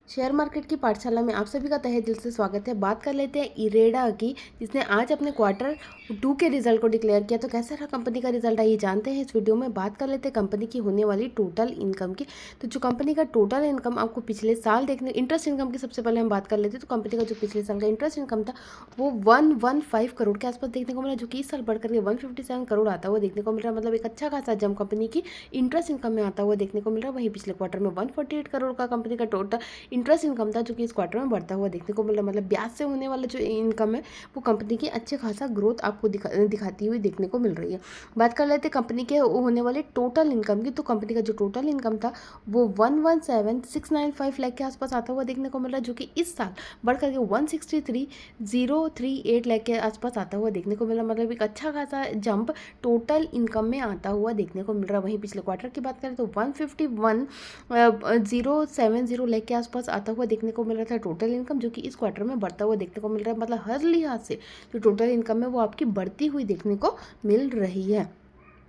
Share market की पाठशाला में आप सभी का तहे दिल से स्वागत है। बात कर लेते हैं इरेडा की, जिसने आज अपने क्वार्टर 2 के रिजल्ट को डिक्लेयर किया। तो कैसा रहा कंपनी का रिजल्ट, आइए जानते हैं इस वीडियो में। बात कर लेते हैं कंपनी की होने वाली टोटल इनकम की। तो जो कंपनी का टोटल इनकम आपको पिछले साल देखने, इंटरेस्ट इनकम की सबसे पहले हम बात कर लेते हैं। तो कंपनी का जो पिछले साल का इंटरेस्ट इनकम था वो 115 करोड़ के आसपास देखने को मिला, जो कि इस साल बढ़कर के 157 करोड़ आता हुआ देखने को मिल रहा है। मतलब एक अच्छा खासा जम कंपनी की इंटरेस्ट इनकम में आता हुआ देखने को मिल रहा है। वहीं पिछले क्वार्टर में 148 करोड़ का कंपनी का टोटल इंटरेस्ट इनकम था, जो कि इस क्वार्टर में बढ़ता हुआ देखने को मिला। मतलब ब्याज से होने वाला जो इनकम है वो कंपनी की अच्छे खासा ग्रोथ आपको दिखाती हुई देखने को मिल रही है। बात कर लेते हैं कंपनी के होने वाले टोटल इनकम की। तो कंपनी का जो टोटल इनकम था वो 117,695 लाख के आसपास आता हुआ देखने को मिल रहा है, जो कि इस साल बढ़ करके 163,038 लाख के आसपास आता हुआ देखने को मिला। मतलब एक अच्छा खासा जंप टोटल इनकम में आता हुआ देखने को मिल रहा है। वहीं पिछले क्वार्टर की बात करें तो 151,070 लाख के आसपास आता हुआ देखने को मिल रहा था टोटल इनकम, जो कि इस क्वार्टर में बढ़ता हुआ देखने को मिल रहा है। मतलब हर लिहाज से जो टोटल इनकम है वो आपकी बढ़ती हुई देखने को मिल रही है।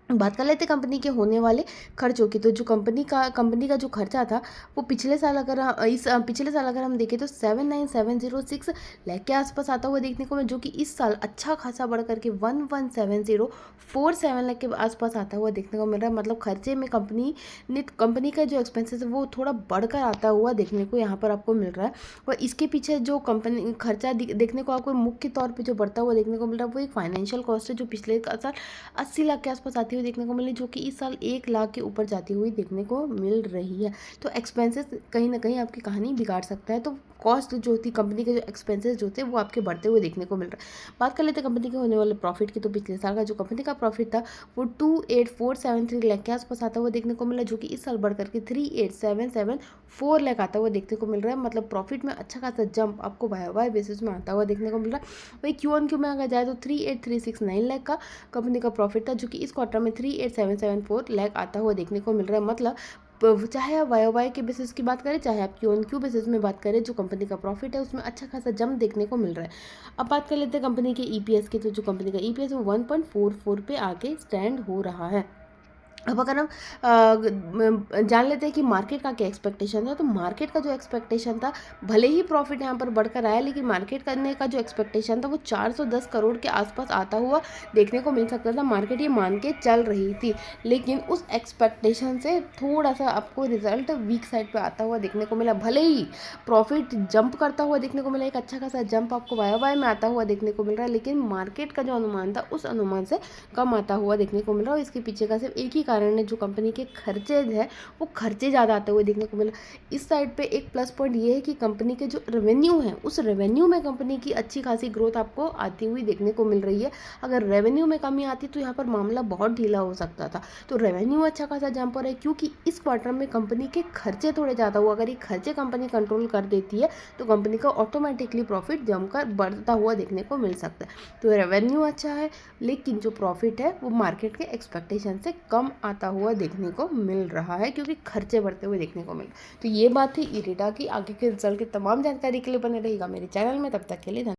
बात कर लेते कंपनी के होने वाले खर्चों की। तो जो कंपनी का जो खर्चा था वो पिछले साल अगर हम देखें तो 79,706 लाख के आसपास आता हुआ देखने को मिला, जो कि इस साल अच्छा खासा बढ़ करके 11,7047 लाख के आसपास आता हुआ देखने को मिल रहा है। मतलब खर्चे में कंपनी का जो एक्सपेंसेस है वो थोड़ा बढ़कर आता हुआ देखने को यहाँ पर आपको मिल रहा है। और इसके पीछे जो कंपनी खर्चा देखने को आपको मुख्य तौर पर जो बढ़ता हुआ देखने को मिल रहा है वो एक फाइनेंशियल कॉस्ट है, जो पिछले साल 80 लाख के आसपास आती हुई देखने को मिली, जो कि इस साल 1 लाख के ऊपर जाती हुई देखने को मिल रही है। तो एक्सपेंसेस कहीं ना कहीं आपकी कहानी बिगाड़ सकता है। तो कॉस्ट जो होती कंपनी के जो एक्सपेंसेस जो थे वो आपके बढ़ते हुए देखने को मिल रहा है। बात कर लेते हैं कंपनी के होने वाले प्रॉफिट की। तो पिछले साल का जो कंपनी का प्रॉफिट था वो 28,473 लाख के आसपास आता हुआ देखने को मिला, जो कि इस साल बढ़ करके 38,774 लाख आता हुआ देखने को मिल रहा है। मतलब प्रॉफिट में अच्छा खासा जंप आपको वाई बेसिस में आता हुआ देखने को मिल रहा है। वही क्यू में अगर जाए तो 38,369 लाख का कंपनी का प्रॉफिट था, जो कि इस क्वार्टर में 38,774 लाख आता हुआ देखने को मिल रहा है। मतलब चाहे आप वाई के बेसिस की बात करें, चाहे आप क्यू बेसिस में बात करें, जो कंपनी का प्रॉफिट है उसमें अच्छा खासा जंप देखने को मिल रहा है। अब बात कर लेते हैं कंपनी के ईपीएस की। तो जो कंपनी का ईपीएस वो 1.44 पे आके स्टैंड हो रहा है। अब अगर हम जान लेते हैं कि मार्केट का क्या एक्सपेक्टेशन था। तो मार्केट का जो एक्सपेक्टेशन था, भले ही प्रॉफिट यहाँ पर बढ़कर आया, लेकिन मार्केट करने का जो एक्सपेक्टेशन था वो 410 करोड़ के आसपास आता हुआ देखने को मिल सकता था। मार्केट ये मान के चल रही थी, लेकिन उस एक्सपेक्टेशन से थोड़ा सा आपको रिजल्ट वीक साइड पर आता हुआ देखने को मिला। भले ही प्रॉफिट जंप करता हुआ देखने को मिला, एक अच्छा खासा जंप आपको वाई में आता हुआ देखने को मिल रहा है, लेकिन मार्केट का जो अनुमान था उस अनुमान से कम आता हुआ देखने को मिल रहा है। और इसके पीछे का सिर्फ एक ही कारण है, जो कंपनी के खर्चे है वो खर्चे ज़्यादा आते हुए देखने को मिला। इस साइड पे एक प्लस पॉइंट ये है कि कंपनी के जो रेवेन्यू है उस रेवेन्यू में कंपनी की अच्छी खासी ग्रोथ आपको आती हुई देखने को मिल रही है। अगर रेवेन्यू में कमी आती तो यहाँ पर मामला बहुत ढीला हो सकता था। तो रेवेन्यू अच्छा खासा जंप हो रहा है, क्योंकि इस क्वार्टर में कंपनी के खर्चे थोड़े ज़्यादा हुआ। अगर ये खर्चे कंपनी कंट्रोल कर देती है तो कंपनी का ऑटोमेटिकली प्रॉफिट जमकर बढ़ता हुआ देखने को मिल सकता है। तो रेवेन्यू अच्छा है, लेकिन जो प्रॉफिट है वो मार्केट के एक्सपेक्टेशन से कम आता हुआ देखने को मिल रहा है, क्योंकि खर्चे बढ़ते हुए देखने को मिल रहे। तो ये बात थी इरेडा की। आगे के रिजल्ट की तमाम जानकारी के लिए बने रहेगा मेरे चैनल में। तब तक के लिए धन्यवाद।